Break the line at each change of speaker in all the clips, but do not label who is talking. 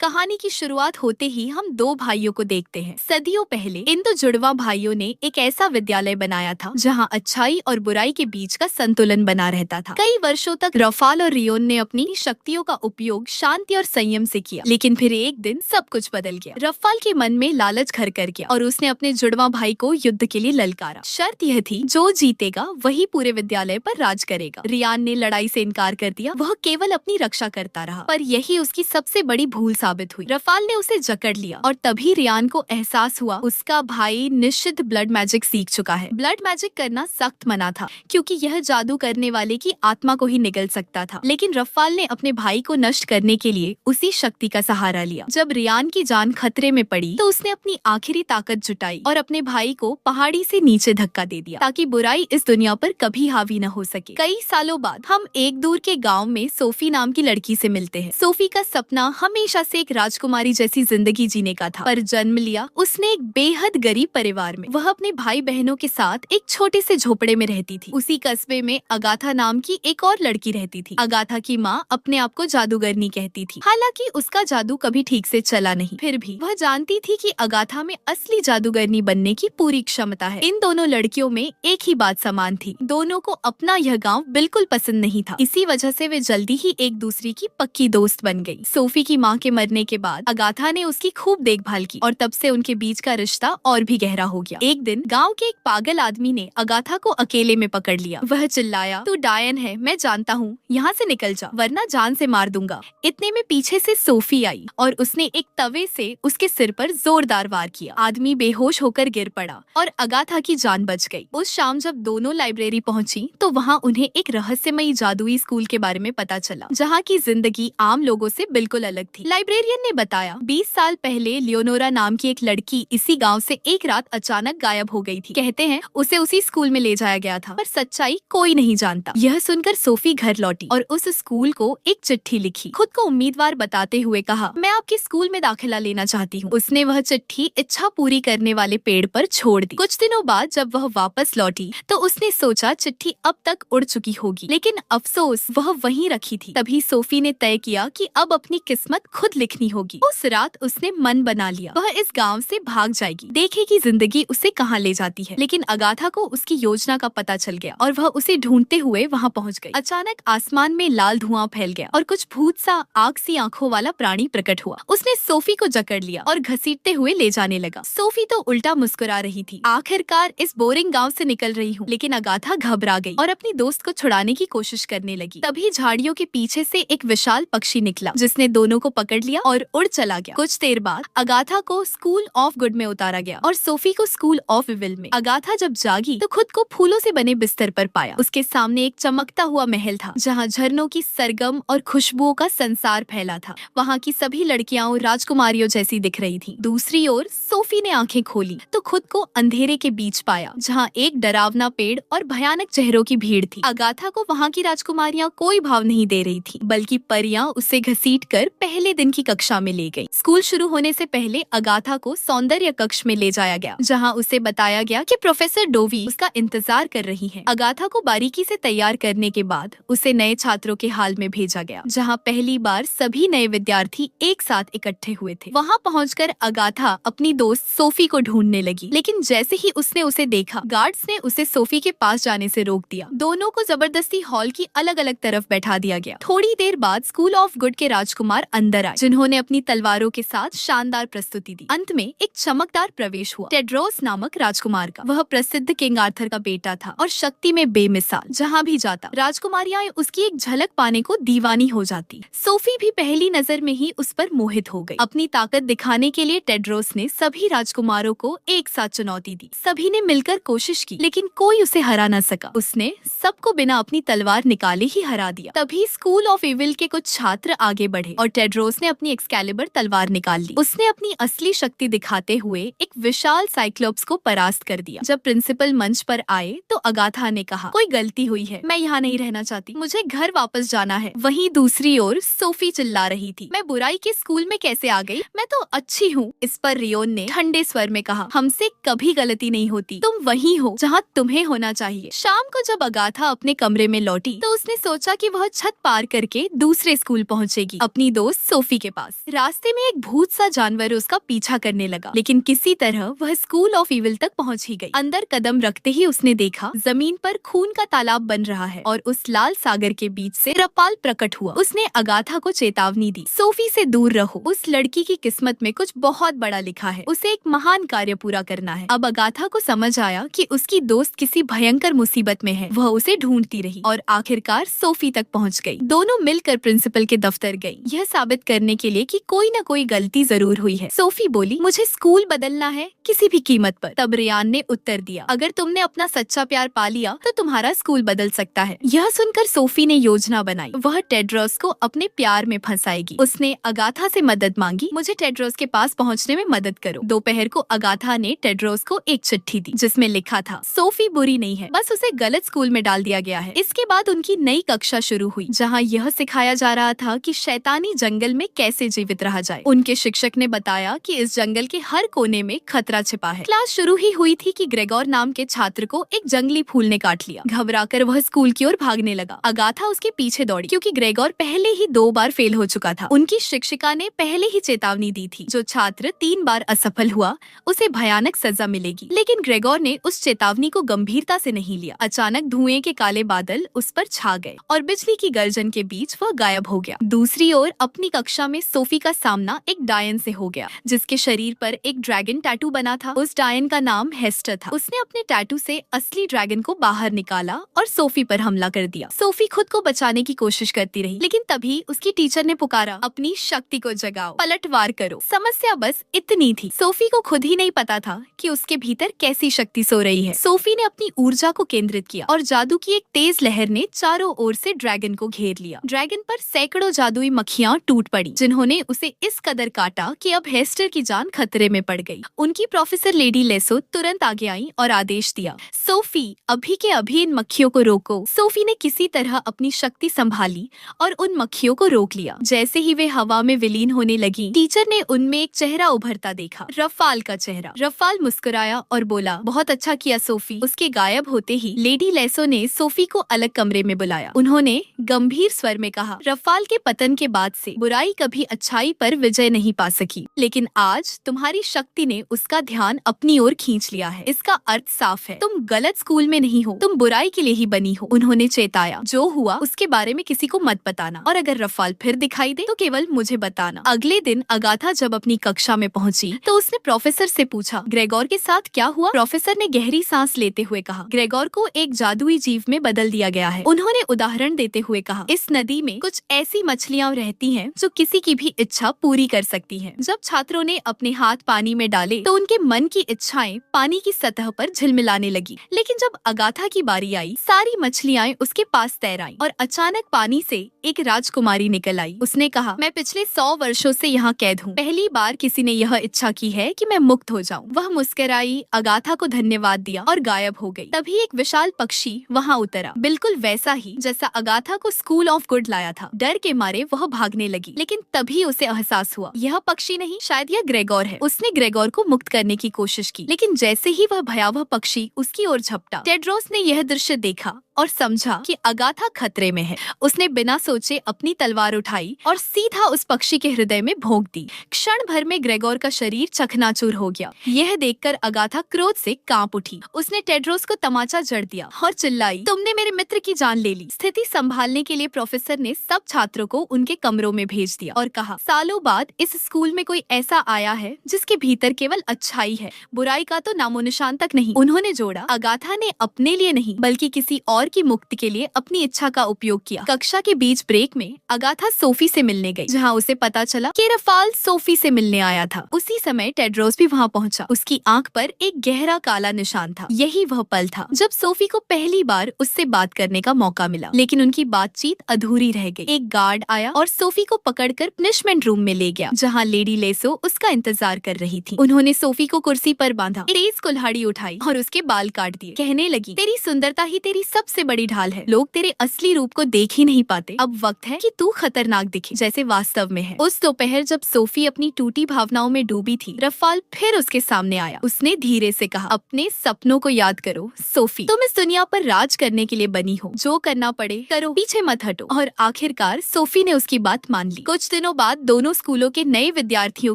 कहानी की शुरुआत होते ही हम दो भाइयों को देखते हैं। सदियों पहले इन दो जुड़वा भाइयों ने एक ऐसा विद्यालय बनाया था जहां अच्छाई और बुराई के बीच का संतुलन बना रहता था। कई वर्षों तक रफाल और रियोन ने अपनी शक्तियों का उपयोग शांति और संयम से किया, लेकिन फिर एक दिन सब कुछ बदल गया। रफाल के मन में लालच घर कर गया और उसने अपने जुड़वा भाई को युद्ध के लिए ललकारा। शर्त यह थी, जो जीतेगा वही पूरे विद्यालय पर राज करेगा। रियान ने लड़ाई से इनकार कर दिया, वह केवल अपनी रक्षा करता रहा, पर यही उसकी सबसे बड़ी भूल साबित हुई। रफाल ने उसे जकड़ लिया और तभी रियान को एहसास हुआ उसका भाई निश्चित ब्लड मैजिक सीख चुका है। ब्लड मैजिक करना सख्त मना था, क्योंकि यह जादू करने वाले की आत्मा को ही निगल सकता था। लेकिन रफाल ने अपने भाई को नष्ट करने के लिए उसी शक्ति का सहारा लिया। जब रियान की जान खतरे में पड़ी तो उसने अपनी आखिरी ताकत जुटाई और अपने भाई को पहाड़ी से नीचे धक्का दे दिया, ताकि बुराई इस दुनिया पर कभी हावी न हो सके। कई सालों बाद हम एक दूर के गाँव में सोफी नाम की लड़की से मिलते हैं। सोफी का सपना हमेशा से एक राजकुमारी जैसी जिंदगी जीने का था, पर जन्म लिया उसने एक बेहद गरीब परिवार में। वह अपने भाई बहनों के साथ एक छोटे से झोपड़े में रहती थी। उसी कस्बे में अगाथा नाम की एक और लड़की रहती थी। अगाथा की माँ अपने आप को जादूगरनी कहती थी, हालांकि उसका जादू कभी ठीक से चला नहीं। फिर भी वह जानती थी कि अगाथा में असली जादूगरनी बनने की पूरी क्षमता है। इन दोनों लड़कियों में एक ही बात समान थी, दोनों को अपना यह गाँव बिल्कुल पसंद नहीं था। इसी वजह से वे जल्दी ही एक दूसरे की पक्की दोस्त बन गयी। सोफी की माँ के मरने के बाद अगाथा ने उसकी खूब देखभाल की और तब से उनके बीच का रिश्ता और भी गहरा हो गया। एक दिन गांव के एक पागल आदमी ने अगाथा को अकेले में पकड़ लिया। वह चिल्लाया, तू डायन है, मैं जानता हूँ, यहाँ से निकल जा वरना जान से मार दूंगा। इतने में पीछे से सोफी आई और उसने एक तवे से उसके सिर पर जोरदार वार किया। आदमी बेहोश होकर गिर पड़ा और अगाथा की जान बच गई। उस शाम जब दोनों लाइब्रेरी पहुंची तो वहाँ उन्हें एक रहस्यमयी जादुई स्कूल के बारे में पता चला, जहाँ की जिंदगी आम लोगों से बिल्कुल अलग थी। लाइब्रेरियन ने बताया, 20 साल पहले लियोनोरा नाम की एक लड़की इसी गांव से एक रात अचानक गायब हो गई थी। कहते हैं उसे उसी स्कूल में ले जाया गया था, पर सच्चाई कोई नहीं जानता। यह सुनकर सोफी घर लौटी और उस स्कूल को एक चिट्ठी लिखी। खुद को उम्मीदवार बताते हुए कहा, मैं आपके स्कूल में दाखिला लेना चाहती हूँ। उसने वह चिट्ठी इच्छा पूरी करने वाले पेड़ पर छोड़ दी। कुछ दिनों बाद जब वह वापस लौटी तो उसने सोचा चिट्ठी अब तक उड़ चुकी होगी, लेकिन अफसोस वह वहीं रखी थी। तभी सोफी ने तय किया कि अब अपनी किस्मत खुद लिखनी होगी। उस रात उसने मन बना लिया, वह इस गांव से भाग जाएगी, देखेगी जिंदगी उसे कहाँ ले जाती है। लेकिन अगाथा को उसकी योजना का पता चल गया और वह उसे ढूंढते हुए वहाँ पहुँच गई। अचानक आसमान में लाल धुआं फैल गया और कुछ भूत सा आग सी आंखों वाला प्राणी प्रकट हुआ। उसने सोफी को जकड़ लिया और घसीटते हुए ले जाने लगा। सोफी तो उल्टा मुस्कुरा रही थी, आखिरकार इस बोरिंग गाँव से निकल रही हूँ। लेकिन अगाथा घबरा गई और अपनी दोस्त को छुड़ाने की कोशिश करने लगी। तभी झाड़ियों के पीछे से एक विशाल पक्षी निकला, जिसने दोनों को पकड़ लिया और उड़ चला गया। कुछ देर बाद अगाथा को स्कूल ऑफ गुड में उतारा गया और सोफी को स्कूल ऑफ इविल में। अगाथा जब जागी तो खुद को फूलों से बने बिस्तर पर पाया। उसके सामने एक चमकता हुआ महल था, जहाँ झरनों की सरगम और खुशबुओं का संसार फैला था। वहाँ की सभी लड़कियां राजकुमारियों जैसी दिख रही थी। दूसरी ओर सोफी ने आंखें खोली तो खुद को अंधेरे के बीच पाया, जहाँ एक डरावना पेड़ और भयानक चेहरों की भीड़ थी। अगाथा को वहाँ की राजकुमारियां कोई भाव नहीं दे रही थी, बल्कि परियां उसे घसीटकर पहले दिन की कक्षा में ले गई। स्कूल शुरू होने से पहले अगाथा को सौंदर्य कक्ष में ले जाया गया, जहां उसे बताया गया कि प्रोफेसर डोवी उसका इंतजार कर रही हैं। अगाथा को बारीकी से तैयार करने के बाद उसे नए छात्रों के हाल में भेजा गया, जहां पहली बार सभी नए विद्यार्थी एक साथ इकट्ठे हुए थे। वहां पहुंचकर अगाथा अपनी दोस्त सोफी को ढूंढने लगी, लेकिन जैसे ही उसने उसे देखा, गार्ड्स ने उसे सोफी के पास जाने से रोक दिया। दोनों को जबरदस्ती हॉल की अलग अलग तरफ बैठा दिया गया। थोड़ी देर बाद स्कूल ऑफ गुड के राजकुमार अंदर आए, जिन्होंने अपनी तलवारों के साथ शानदार प्रस्तुति दी। अंत में एक चमकदार प्रवेश हुआ, टेड्रोस नामक राजकुमार का। वह प्रसिद्ध किंग आर्थर का बेटा था और शक्ति में बेमिसाल। जहाँ भी जाता राजकुमारियां उसकी एक झलक पाने को दीवानी हो जाती। सोफी भी पहली नजर में ही उस पर मोहित हो गई। अपनी ताकत दिखाने के लिए टेड्रोस ने सभी राजकुमारों को एक साथ चुनौती दी। सभी ने मिलकर कोशिश की, लेकिन कोई उसे हरा न सका। उसने सबको बिना अपनी तलवार निकाले ही हरा दिया। तभी स्कूल ऑफ इविल के कुछ छात्र आगे बढ़े और टेड्रोस ने अपनी एक्सकैलिबर तलवार निकाल ली। उसने अपनी असली शक्ति दिखाते हुए एक विशाल साइक्लोप्स को परास्त कर दिया। जब प्रिंसिपल मंच पर आए तो अगाथा ने कहा, कोई गलती हुई है, मैं यहाँ नहीं रहना चाहती, मुझे घर वापस जाना है। वहीं दूसरी ओर सोफी चिल्ला रही थी, मैं बुराई के स्कूल में कैसे आ गई, मैं तो अच्छी हूँ। इस पर रियोन ने ठंडे स्वर में कहा, हमसे कभी गलती नहीं होती, तुम वही हो जहाँ तुम्हें होना चाहिए। शाम को जब अगाथा अपने कमरे में लौटी तो उसने सोचा कि वह छत पार करके दूसरे स्कूल पहुँचेगी, अपनी दोस्त सोफी के के पास। रास्ते में एक भूत सा जानवर उसका पीछा करने लगा, लेकिन किसी तरह वह स्कूल ऑफ इविल तक पहुंच ही गई। अंदर कदम रखते ही उसने देखा जमीन पर खून का तालाब बन रहा है और उस लाल सागर के बीच से रफाल प्रकट हुआ। उसने अगाथा को चेतावनी दी, सोफी से दूर रहो, उस लड़की की किस्मत में कुछ बहुत बड़ा लिखा है, उसे एक महान कार्य पूरा करना है। अब अगाथा को समझ आया कि उसकी दोस्त किसी भयंकर मुसीबत में है। वह उसे ढूंढती रही और आखिरकार सोफी तक पहुंच गई। दोनों मिलकर प्रिंसिपल के दफ्तर गई, यह साबित करने के लिए कि कोई न कोई गलती जरूर हुई है। सोफी बोली, मुझे स्कूल बदलना है किसी भी कीमत पर। तब रियान ने उत्तर दिया, अगर तुमने अपना सच्चा प्यार पा लिया तो तुम्हारा स्कूल बदल सकता है। यह सुनकर सोफी ने योजना बनाई, वह टेड्रोस को अपने प्यार में फंसाएगी। उसने अगाथा से मदद मांगी, मुझे टेड्रोस के पास पहुंचने में मदद करो। दोपहर को अगाथा ने टेड्रोस को एक चिट्ठी दी जिसमें लिखा था, सोफी बुरी नहीं है, बस उसे गलत स्कूल में डाल दिया गया है। इसके बाद उनकी नई कक्षा शुरू हुई जहाँ यह सिखाया जा रहा था कि शैतानी जंगल में कैसे जीवित रहा जाए। उनके शिक्षक ने बताया कि इस जंगल के हर कोने में खतरा छिपा है। क्लास शुरू ही हुई थी कि ग्रेगोर नाम के छात्र को एक जंगली फूल ने काट लिया। घबराकर वह स्कूल की ओर भागने लगा। अगाथा उसके पीछे दौड़ी क्योंकि ग्रेगोर पहले ही 2 बार फेल हो चुका था। उनकी शिक्षिका ने पहले ही चेतावनी दी थी, जो छात्र 3 बार असफल हुआ उसे भयानक सजा मिलेगी। लेकिन ग्रेगोर ने उस चेतावनी को गंभीरता से नहीं लिया। अचानक धुएं के काले बादल उस पर छा गए और बिजली की गर्जन के बीच वह गायब हो गया। दूसरी ओर अपनी कक्षा में सोफी का सामना एक डायन से हो गया, जिसके शरीर पर एक ड्रैगन टैटू बना था। उस डायन का नाम हेस्टर था। उसने अपने टैटू से असली ड्रैगन को बाहर निकाला और सोफी पर हमला कर दिया। सोफी खुद को बचाने की कोशिश करती रही, लेकिन तभी उसकी टीचर ने पुकारा, अपनी शक्ति को जगाओ, पलटवार करो। समस्या बस इतनी थी, सोफी को खुद ही नहीं पता था कि उसके भीतर कैसी शक्ति सो रही है। सोफी ने अपनी ऊर्जा को केंद्रित किया और जादू की एक तेज लहर ने चारों ओर से ड्रैगन को घेर लिया। ड्रैगन पर सैकड़ों जादुई मक्खियां टूट पड़ी, जिन्होंने उसे इस कदर काटा कि अब हेस्टर की जान खतरे में पड़ गई। उनकी प्रोफेसर लेडी लेसो तुरंत आगे आई और आदेश दिया, सोफी अभी के अभी इन मक्खियों को रोको। सोफी ने किसी तरह अपनी शक्ति संभाली और उन मक्खियों को रोक लिया। जैसे ही वे हवा में विलीन होने लगी, टीचर ने उनमें एक चेहरा उभरता देखा, रफाल का चेहरा। रफाल मुस्कुराया और बोला, बहुत अच्छा किया सोफी। उसके गायब होते ही लेडी लेसो ने सोफी को अलग कमरे में बुलाया। उन्होंने गंभीर स्वर में कहा, रफाल के पतन के बाद से बुराई कभी अच्छाई पर विजय नहीं पा सकी, लेकिन आज तुम्हारी शक्ति ने उसका ध्यान अपनी ओर खींच लिया है। इसका अर्थ साफ है, तुम गलत स्कूल में नहीं हो, तुम बुराई के लिए ही बनी हो। उन्होंने चेताया, जो हुआ उसके बारे में किसी को मत बताना, और अगर रफाल फिर दिखाई दे तो केवल मुझे बताना। अगले दिन अगाथा जब अपनी कक्षा में पहुंची तो उसने प्रोफेसर से पूछा, ग्रेगोर के साथ क्या हुआ? प्रोफेसर ने गहरी सांस लेते हुए कहा, ग्रेगोर को एक जादुई जीव में बदल दिया गया है। उन्होंने उदाहरण देते हुए कहा, इस नदी में कुछ ऐसी मछलियां रहती हैं जो किसी की भी इच्छा पूरी कर सकती हैं। जब छात्रों ने अपने हाथ पानी में डाले तो उनके मन की इच्छाएं पानी की सतह पर झिलमिलाने लगी। लेकिन जब अगाथा की बारी आई, सारी मछलियां उसके पास तैर आईं और अचानक पानी से एक राजकुमारी निकल आई। उसने कहा, मैं पिछले 100 वर्षों से यहाँ कैद हूँ, पहली बार किसी ने यह इच्छा की है कि मैं मुक्त हो जाऊँ। वह मुस्कुराई, अगाथा को धन्यवाद दिया और गायब हो गई। तभी एक विशाल पक्षी वहाँ उतरा, बिल्कुल वैसा ही जैसा अगाथा को स्कूल ऑफ गुड लाया था। डर के मारे वह भागने लगी, लेकिन तभी उसे एहसास हुआ, यह पक्षी नहीं, शायद यह ग्रेगोर है। उसने ग्रेगोर को मुक्त करने की कोशिश की, लेकिन जैसे ही वह भयावह पक्षी उसकी ओर झपटा, टेड्रोस ने यह दृश्य देखा और समझा कि अगाथा खतरे में है। उसने बिना सोचे अपनी तलवार उठाई और सीधा उस पक्षी के हृदय में भोंक दी। क्षण भर में ग्रेगोर का शरीर चकनाचूर हो गया। यह देखकर अगाथा क्रोध से कांप उठी। उसने टेड्रोस को तमाचा जड़ दिया और चिल्लाई, तुमने मेरे मित्र की जान ले ली। स्थिति संभालने के लिए प्रोफेसर ने सब छात्रों को उनके कमरों में भेज दिया और कहा, सालों बाद इस स्कूल में कोई ऐसा आया है जिसके भीतर केवल अच्छाई है, बुराई का तो नामो निशान तक नहीं। उन्होंने जोड़ा, अगाथा ने अपने लिए नहीं बल्कि किसी और की मुक्ति के लिए अपनी इच्छा का उपयोग किया। कक्षा के बीच ब्रेक में अगाथा सोफी से मिलने गई, जहां उसे पता चला कि रफाल सोफी से मिलने आया था। उसी समय टेड्रोस भी वहां पहुंचा। उसकी आंख पर एक गहरा काला निशान था। यही वह पल था जब सोफी को पहली बार उससे बात करने का मौका मिला, लेकिन उनकी बातचीत अधूरी रह गई। एक गार्ड आया और सोफी को पकड़कर पनिशमेंट रूम में ले गया, जहाँ लेडी लेसो उसका इंतजार कर रही थी। उन्होंने सोफी को कुर्सी पर बांधा, तेज कुल्हाड़ी उठाई और उसके बाल काट दिए। कहने लगी, तेरी सुंदरता ही तेरी सबसे सबसे बड़ी ढाल है। लोग तेरे असली रूप को देख ही नहीं पाते। अब वक्त है कि तू खतरनाक दिखे जैसे वास्तव में है। उस दोपहर जब सोफी अपनी टूटी भावनाओं में डूबी थी, रफाल फिर उसके सामने आया। उसने धीरे से कहा, अपने सपनों को याद करो सोफी, तुम इस दुनिया पर राज करने के लिए बनी हो। जो करना पड़े करो, पीछे मत हटो। और आखिरकार सोफी ने उसकी बात मान ली। कुछ दिनों बाद दोनों स्कूलों के नए विद्यार्थियों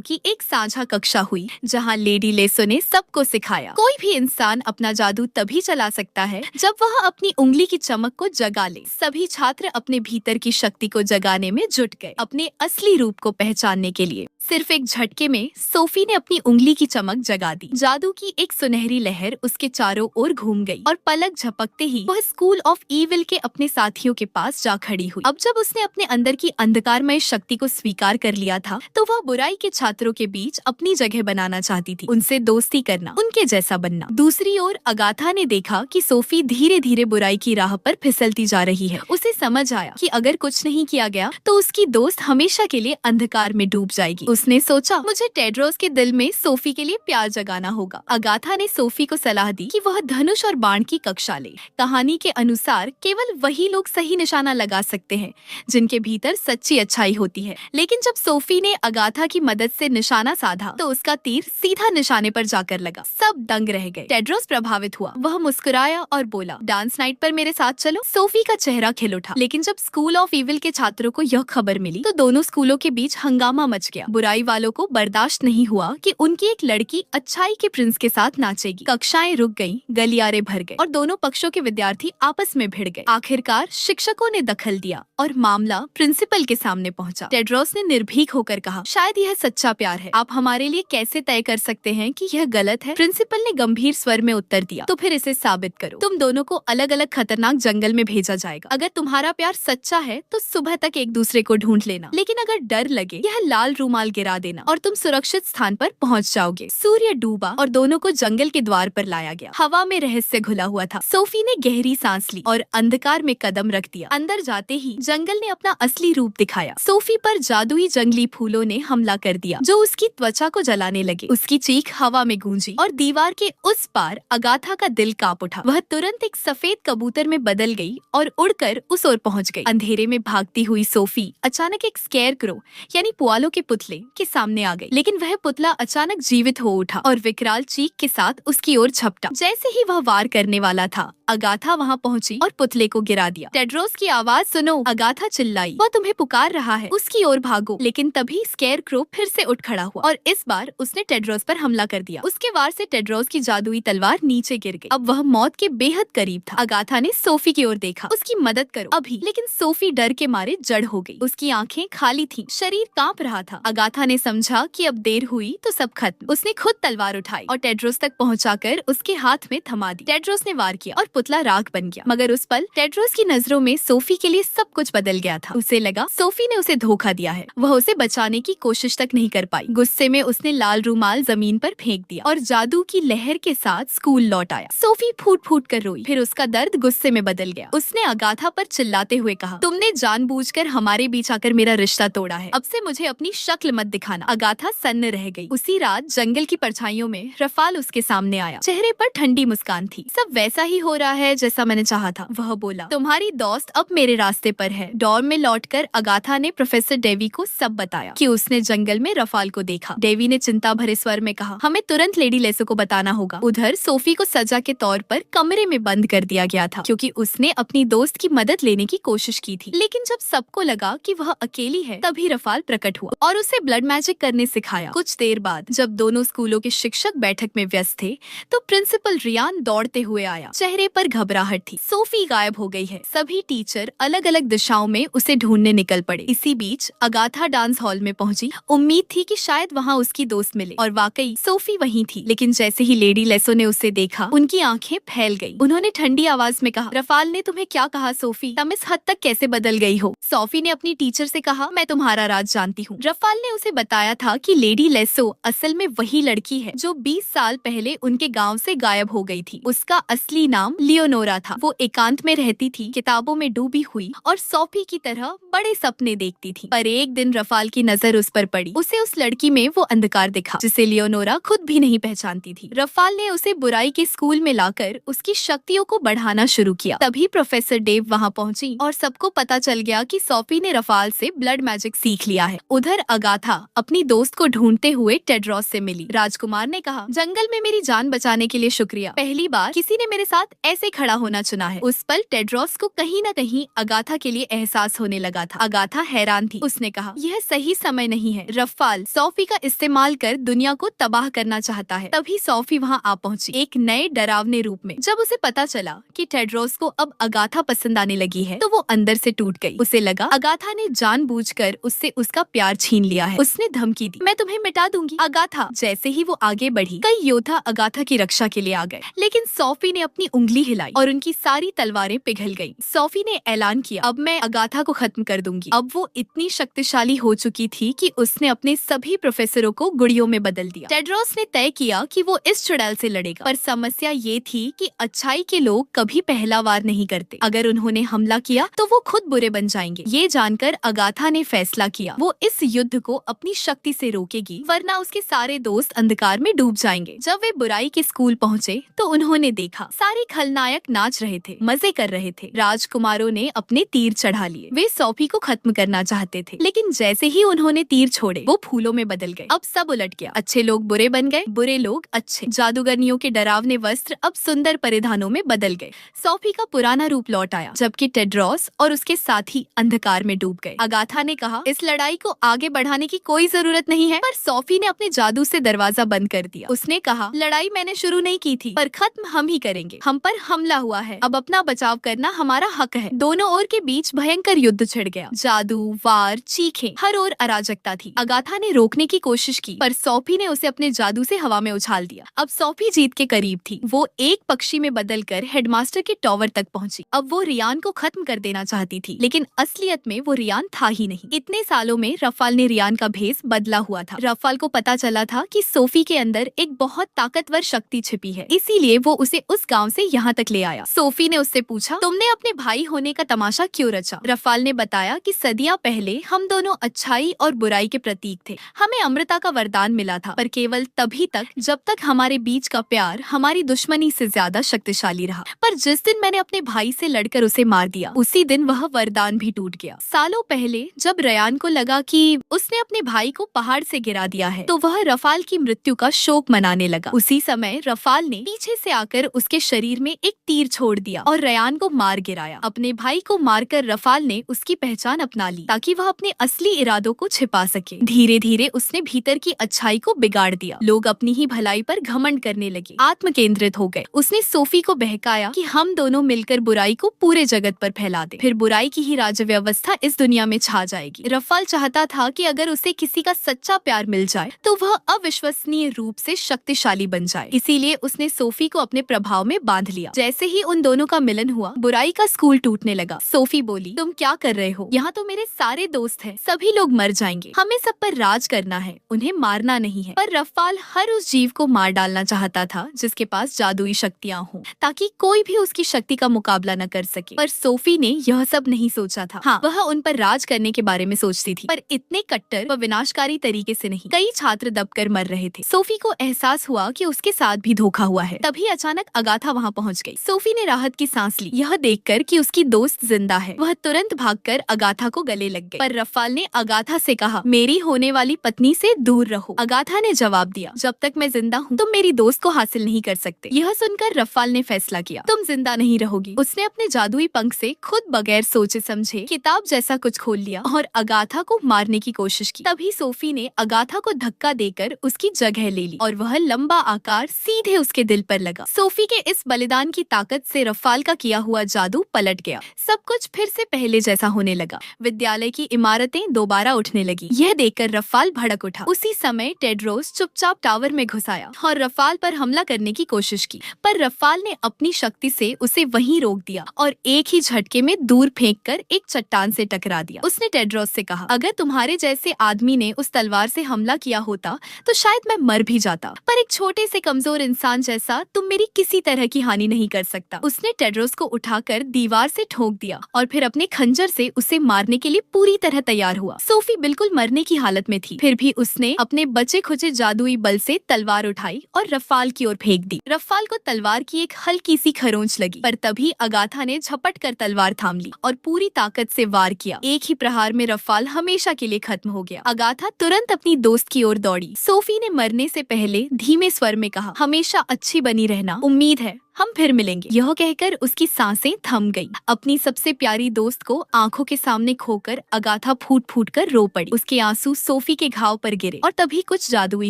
की एक साझा कक्षा हुई, जहाँ लेडी लेसो ने सबको सिखाया, कोई भी इंसान अपना जादू तभी चला सकता है जब वह अपनी उंगली की चमक को जगा ले। सभी छात्र अपने भीतर की शक्ति को जगाने में जुट गए, अपने असली रूप को पहचानने के लिए। सिर्फ एक झटके में सोफी ने अपनी उंगली की चमक जगा दी। जादू की एक सुनहरी लहर उसके चारों ओर घूम गई और पलक झपकते ही वह स्कूल ऑफ ईविल के अपने साथियों के पास जा खड़ी हुई। अब जब उसने अपने अंदर की अंधकारमय शक्ति को स्वीकार कर लिया था, तो वह बुराई के छात्रों के बीच अपनी जगह बनाना चाहती थी, उनसे दोस्ती करना, उनके जैसा बनना। दूसरी ओर अगाथा ने देखा कि सोफी धीरे धीरे बुराई की राह पर फिसलती जा रही है। उसे समझ आया कि अगर कुछ नहीं किया गया तो उसकी दोस्त हमेशा के लिए अंधकार में डूब जाएगी। उसने सोचा, मुझे टेड्रोस के दिल में सोफी के लिए प्यार जगाना होगा। अगाथा ने सोफी को सलाह दी कि वह धनुष और बाण की कक्षा ले। कहानी के अनुसार केवल वही लोग सही निशाना लगा सकते हैं जिनके भीतर सच्ची अच्छाई होती है। लेकिन जब सोफी ने अगाथा की मदद से निशाना साधा तो उसका तीर सीधा निशाने पर जाकर लगा। सब दंग रह गए। टेड्रोस प्रभावित हुआ। वह मुस्कुराया और बोला, डांस नाइट पर मेरे साथ चलो। सोफी का चेहरा खिल उठा। लेकिन जब स्कूल ऑफ ईविल के छात्रों को यह खबर मिली तो दोनों स्कूलों के बीच हंगामा मच गया। बुराई वालों को बर्दाश्त नहीं हुआ कि उनकी एक लड़की अच्छाई के प्रिंस के साथ नाचेगी। कक्षाएं रुक गईं, गलियारे भर गए और दोनों पक्षों के विद्यार्थी आपस में भिड़ गए। आखिरकार शिक्षकों ने दखल दिया और मामला प्रिंसिपल के सामने पहुंचा। टेड्रोस ने निर्भीक होकर कहा, शायद यह सच्चा प्यार है। आप हमारे लिए कैसे तय कर सकते हैं कि यह गलत है? प्रिंसिपल ने गंभीर स्वर में उत्तर दिया, तो फिर इसे साबित करो। तुम दोनों को अलग अलग खतरनाक जंगल में भेजा जाएगा। अगर तुम्हारा प्यार सच्चा है तो सुबह तक एक दूसरे को ढूंढ लेना, लेकिन अगर डर लगे यह लाल रूमाल गिरा देना और तुम सुरक्षित स्थान पर पहुंच जाओगे। सूर्य डूबा और दोनों को जंगल के द्वार पर लाया गया। हवा में रहस्य घुला हुआ था। सोफी ने गहरी सांस ली और अंधकार में कदम रख दिया। अंदर जाते ही जंगल ने अपना असली रूप दिखाया। सोफी पर जादुई जंगली फूलों ने हमला कर दिया जो उसकी त्वचा को जलाने लगे। उसकी चीख हवा में गूंजी और दीवार के उस पार अगाथा का दिल कांप उठा। वह तुरंत एक सफेद कबूतर में बदल गई और उड़कर उस ओर पहुंच गई। अंधेरे में भागती हुई सोफी अचानक एक स्केयर क्रो यानी पुआलों के पुतले के सामने आ गई। लेकिन वह पुतला अचानक जीवित हो उठा और विकराल चीख के साथ उसकी ओर झपटा। जैसे ही वह वार करने वाला था, अगाथा वहां पहुंची और पुतले को गिरा दिया। टेड्रोस की आवाज सुनो, अगाथा चिल्लाई, वह तुम्हें पुकार रहा है, उसकी ओर भागो। लेकिन तभी स्केयर क्रो फिर से उठ खड़ा हुआ और इस बार उसने टेड्रोस पर हमला कर दिया। उसके वार से टेड्रोस की जादुई तलवार नीचे गिर गई। अब वह मौत के बेहद करीब था। अगाथा ने सोफी की ओर देखा, उसकी मदद करो अभी। लेकिन सोफी डर के मारे जड़ हो गई। उसकी आंखें खाली थीं, शरीर कांप रहा था। अगाथा ने समझा कि अब देर हुई तो सब खत्म। उसने खुद तलवार उठाई और टेड्रोस तक पहुंचाकर उसके हाथ में थमा दी। टेड्रोस ने वार किया और पुतला राख बन गया। मगर उस पल टेड्रोस की नजरों में सोफी के लिए सब कुछ बदल गया था। उसे लगा सोफी ने उसे धोखा दिया है। वह उसे बचाने की कोशिश तक नहीं कर पाई। गुस्से में उसने लाल रूमाल जमीन पर फेंक दिया और जादू की लहर के साथ स्कूल लौट आया। सोफी फूट फूट कर रोई। फिर उसका दर्द गुस्से में बदल गया। उसने अगाथा पर चिल्लाते हुए कहा, तुमने जानबूझकर हमारे बीच आकर मेरा रिश्ता तोड़ा है। अब से मुझे अपनी शक्ल मत दिखाना। अगाथा सन्न रह गई। उसी रात जंगल की परछाइयों में रफाल उसके सामने आया। चेहरे पर ठंडी मुस्कान थी। सब वैसा ही हो रहा है जैसा मैंने चाहा था। वह बोला, तुम्हारी दोस्त अब मेरे रास्ते पर है। डॉर्म में लौटकर अगाथा ने प्रोफेसर डेवी को सब बताया कि उसने जंगल में रफाल को देखा। डेवी ने चिंता भरे स्वर में कहा, हमें तुरंत लेडी लेसो को बताना होगा। उधर सोफी को सजा के तौर पर कमरे में बंद कर दिया गया था क्योंकि उसने अपनी दोस्त की मदद लेने की कोशिश की थी। लेकिन जब सबको लगा कि वह अकेली है, तभी रफाल प्रकट हुआ और उसे ब्लड मैजिक करने सिखाया। कुछ देर बाद जब दोनों स्कूलों के शिक्षक बैठक में व्यस्त थे तो प्रिंसिपल रियान दौड़ते हुए आया। चेहरे पर घबराहट थी। सोफी गायब हो गई है। सभी टीचर अलग अलग दिशाओं में उसे ढूंढने निकल पड़े। इसी बीच अगाथा डांस हॉल में पहुंची। उम्मीद थी कि शायद वहां उसकी दोस्त मिले और वाकई सोफी वहीं थी। लेकिन जैसे ही लेडी लेसो ने उसे देखा, उनकी आंखें फैल गई। उन्होंने ठंडी आवाज में कहा, रफाल ने तुम्हें क्या कहा सोफी? तुम इस हद तक कैसे बदल गई हो? सोफी ने अपनी टीचर से कहा, मैं तुम्हारा राज जानती हूँ। रफाल ने उसे बताया था कि लेडी लेसो असल में वही लड़की है जो 20 साल पहले उनके गाँव से गायब हो गई थी। उसका असली नाम लियोनोरा था। वो एकांत में रहती थी, किताबों में डूबी हुई और सोफी की तरह बड़े सपने देखती थी। पर एक दिन रफाल की नजर उस पर पड़ी। उसे उस लड़की में वो अंधकार दिखा जिसे लियोनोरा खुद भी नहीं पहचानती थी। रफाल ने उसे बुराई के स्कूल में लाकर उसकी शक्तियों को बढ़ाना शुरू किया। तभी प्रोफेसर डेव वहाँ पहुँची और सबको पता चल गया कि सोफी ने रफाल से ब्लड मैजिक सीख लिया है। उधर अगाथा अपनी दोस्त को ढूंढते हुए टेड्रोस से मिली। राजकुमार ने कहा, जंगल में मेरी जान बचाने के लिए शुक्रिया। पहली बार किसी ने मेरे साथ ऐसे खड़ा होना चुना है। उस पल टेड्रोस को कहीं न कहीं अगाथा के लिए एहसास होने लगा था। अगाथा हैरान थी। उसने कहा, यह सही समय नहीं है। रफाल सोफी का इस्तेमाल कर दुनिया को तबाह करना चाहता है। तभी सोफी वहाँ आ पहुँची, एक नए डरावने रूप में। जब उसे पता चला कि टेड्रोस को अब अगाथा पसंद आने लगी है तो वो अंदर से टूट गई। उसे लगा अगाथा ने जानबूझकर उससे उसका प्यार छीन लिया है। उसने धमकी दी, मैं तुम्हें मिटा दूंगी। अगाथा। जैसे ही वो आगे बढ़ी, कई योद्धा अगाथा की रक्षा के लिए आ गए, लेकिन सोफी ने अपनी उंगली हिलाई और उनकी सारी तलवारें पिघल गईं। सोफी ने ऐलान किया, अब मैं अगाथा को खत्म कर दूंगी। अब वो इतनी शक्तिशाली हो चुकी थी कि उसने अपने सभी प्रोफेसरों को गुड़ियों में बदल दिया। टेड्रोस ने तय किया कि वो इस चुड़ैल से लड़ेगा, पर समस्या ये थी कि अच्छाई के लोग कभी पहला वार नहीं करते। अगर उन्होंने हमला किया तो वो खुद बुरे बन जाएंगे। ये जानकर अगाथा ने फैसला किया, वो इस युद्ध को अपनी शक्ति से रोकेगी, वरना उसके सारे दोस्त अंधकार में डूब जाएंगे। जब वे बुराई के स्कूल पहुँचे तो उन्होंने देखा सारे खलनायक नाच रहे थे, मजे कर रहे थे। राजकुमारों ने अपने तीर चढ़ा लिए। वे सोफी को खत्म करना चाहते थे, लेकिन जैसे ही उन्होंने तीर छोड़े वो फूलों में बदल गए। अब सब उलट गया। अच्छे लोग बुरे बन गए, बुरे लोग अच्छे। जादूगरनियों के डरावने वस्त्र अब सुंदर परिधानों में बदल गए। सोफी का पुराना रूप लौट आया, जबकि टेड्रोस और उसके साथी अंधकार में डूब गए। अगाथा ने कहा, इस लड़ाई को आगे बढ़ाने की कोई जरूरत नहीं है, पर सोफी ने अपने जादू से दरवाजा बंद कर दिया। उसने कहा, लड़ाई मैंने शुरू नहीं की थी, पर खत्म हम ही करेंगे। हम पर हमला हुआ है, अब अपना बचाव करना हमारा हक है। दोनों ओर के बीच भयंकर युद्ध छिड़ गया। जादू, वार, चीखें, हर ओर अराजकता थी। अगाथा ने रोकने की कोशिश की, पर सोफी ने उसे अपने जादू से हवा में उछाल दिया। अब सोफी जीत के करीब थी। वो एक पक्षी में बदलकर हेडमास्टर के टॉवर तक पहुंची। अब वो रियान को खत्म कर देना चाहती थी, लेकिन असलियत में वो रियान था ही नहीं। इतने सालों में रफाल ने रियान का भेस बदला हुआ था। रफाल को पता चला था कि सोफी के अंदर एक बहुत ताकतवर शक्ति छिपी है, इसीलिए वो उसे उस गांव से यहाँ तक ले आया। सोफी ने उससे पूछा, तुमने अपने भाई होने का तमाशा क्यों रचा? रफाल ने बताया कि सदियां पहले हम दोनों अच्छाई और बुराई के प्रतीक थे। हमें अमृता का वरदान मिला था, पर केवल तभी तक जब तक हमारे बीच का प्यार हमारी दुश्मनी से ज्यादा शक्तिशाली रहा। पर जिस दिन मैंने अपने भाई से लड़कर उसे मार दिया, उसी दिन वह वरदान भी टूट गया। सालों पहले जब रयान को लगा कि उसने अपने भाई को पहाड़ से गिरा दिया है, तो वह रफाल की मृत्यु का शोक मनाने लगा। उसी समय रफाल ने पीछे से आकर उसके शरीर में एक तीर छोड़ दिया और रयान को मार गिराया। अपने भाई को मारकर रफाल ने उसकी पहचान अपना ली, ताकि वह अपने असली इरादों को छिपा सके। धीरे धीरे उसने भीतर की अच्छाई को बिगाड़ दिया। लोग अपनी ही भलाई पर घमंड करने लगे, आत्म केंद्रित हो गए। उसने सोफी को बहकाया कि हम दोनों मिलकर बुराई को पूरे जगत पर फैला दे, फिर बुराई की ही राज्य व्यवस्था इस दुनिया में छा जाएगी। रफाल चाहता था कि अगर उसे किसी का सच्चा प्यार मिल जाए तो वह अविश्वसनीय रूप से शक्तिशाली बन जाए। इसीलिए उसने सोफी को अपने प्रभाव में बांध लिया। जैसे ही उन दोनों का मिलन हुआ, बुराई का स्कूल टूटने लगा। सोफी बोली, तुम क्या कर रहे हो? यहाँ तो मेरे सारे दोस्त हैं, सभी लोग मर जाएंगे। हमें सब पर राज करना है, उन्हें मारना नहीं है। पर रफाल हर उस जीव को मार डालना चाहता था जिसके पास जादुई शक्तियाँ हों, ताकि कोई भी उसकी शक्ति का मुकाबला न कर सके। पर सोफी ने यह सब नहीं सोचा था। हाँ, वह उन पर राज करने के बारे में सोचती थी, पर इतने कट्टर व विनाशकारी तरीके से नहीं। कई छात्र दबकर मर रहे थे। सोफी को एहसास हुआ कि उसके साथ भी धोखा हुआ है। तभी अचानक अगाथा वहाँ पहुँच गई। सोफी ने राहत की सांस ली, यह देखकर कि उसकी दोस्त जिंदा है। वह तुरंत भागकर अगाथा को गले लग गई। पर रफाल ने अगाथा से कहा, मेरी होने वाली पत्नी से दूर रहो। अगाथा ने जवाब दिया, जब तक मैं जिंदा हूँ तुम मेरी दोस्त को हासिल नहीं कर सकते। यह सुनकर रफाल ने फैसला किया, तुम जिंदा नहीं रहोगी। उसने अपने जादुई पंख से खुद बगैर सोचे समझे किताब जैसा कुछ खोल लिया और अगाथा को मारने की कोशिश की। तभी सोफी ने अगाथा को धक्का देकर उसकी जगह ले ली और वह लंबा आकार सीधे उसके दिल पर लगा। सोफी के इस बलिदान की ताकत से रफाल का किया हुआ जादू पलट गया। सब कुछ फिर से पहले जैसा होने लगा। विद्यालय की इमारतें दोबारा उठने लगी। यह देखकर रफाल भड़क उठा। उसी समय टेड्रोस चुपचाप टावर में घुस आया और रफाल पर हमला करने की कोशिश की, पर रफाल ने अपनी शक्ति से उसे वहीं रोक दिया और एक ही झटके में दूर फेंककर एक चट्टान से टकरा दिया। उसने टेड्रोस से कहा, अगर तुम्हारे जैसे आदमी ने उस तलवार से हमला किया होता तो शायद मैं मर भी जाता, पर एक छोटे से कमजोर इंसान जैसा तुम मेरी किसी तरह की हानि नहीं कर सकता। उसने टेड्रोस को उठाकर दीवार से ठोक दिया और फिर अपने खंजर से उसे मारने के लिए पूरी तरह तैयार हुआ। सोफी बिल्कुल मरने की हालत में थी, फिर भी उसने अपने बचे खुचे जादुई बल से तलवार उठाई और रफाल की ओर फेंक दी। रफाल को तलवार की एक हल्की सी खरोंच लगी, पर तभी अगाथा ने झपट कर तलवार थाम ली और पूरी ताकत से वार किया। एक ही प्रहार में रफाल हमेशा के लिए खत्म हो गया। अगाथा तुरंत अपनी दोस्त की ओर दौड़ी। सोफी ने मरने से पहले धीमे स्वर में कहा, हमेशा अच्छी बनी रहना, उम्मीद है हम फिर मिलेंगे। यह कहकर उसकी सांसें थम गईं। अपनी सबसे प्यारी दोस्त को आंखों के सामने खोकर अगाथा फूट फूट कर रो पड़ी। उसके आंसू सोफी के घाव पर गिरे और तभी कुछ जादुई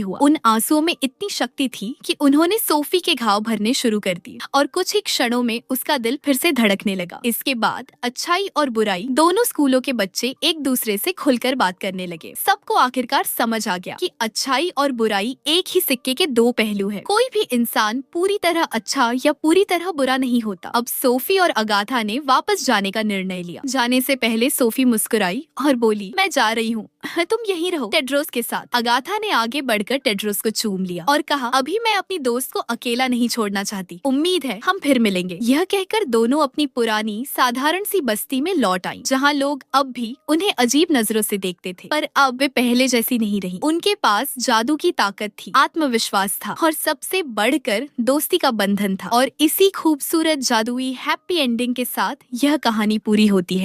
हुआ। उन आंसुओं में इतनी शक्ति थी कि उन्होंने सोफी के घाव भरने शुरू कर दिए और कुछ ही क्षणों में उसका दिल फिर से धड़कने लगा। इसके बाद अच्छाई और बुराई दोनों स्कूलों के बच्चे एक दूसरे से खुलकर बात करने लगे। सबको आखिरकार समझ आ गया कि अच्छाई और बुराई एक ही सिक्के के दो पहलू है। कोई भी इंसान पूरी तरह अच्छा या पूरी तरह बुरा नहीं होता। अब सोफी और अगाथा ने वापस जाने का निर्णय लिया। जाने से पहले सोफी मुस्कुराई और बोली, मैं जा रही हूँ, तुम यहीं रहो टेड्रोस के साथ। अगाथा ने आगे बढ़कर टेड्रोस को चूम लिया और कहा, अभी मैं अपनी दोस्त को अकेला नहीं छोड़ना चाहती, उम्मीद है हम फिर मिलेंगे। यह कहकर दोनों अपनी पुरानी साधारण सी बस्ती में लौट आई, जहाँ लोग अब भी उन्हें अजीब नजरों से देखते थे, पर अब वे पहले जैसी नहीं रही। उनके पास जादू की ताकत थी, आत्मविश्वास था और सबसे बढ़कर दोस्ती का बंधन था। और इसी खूबसूरत जादुई हैप्पी एंडिंग के साथ यह कहानी पूरी होती है।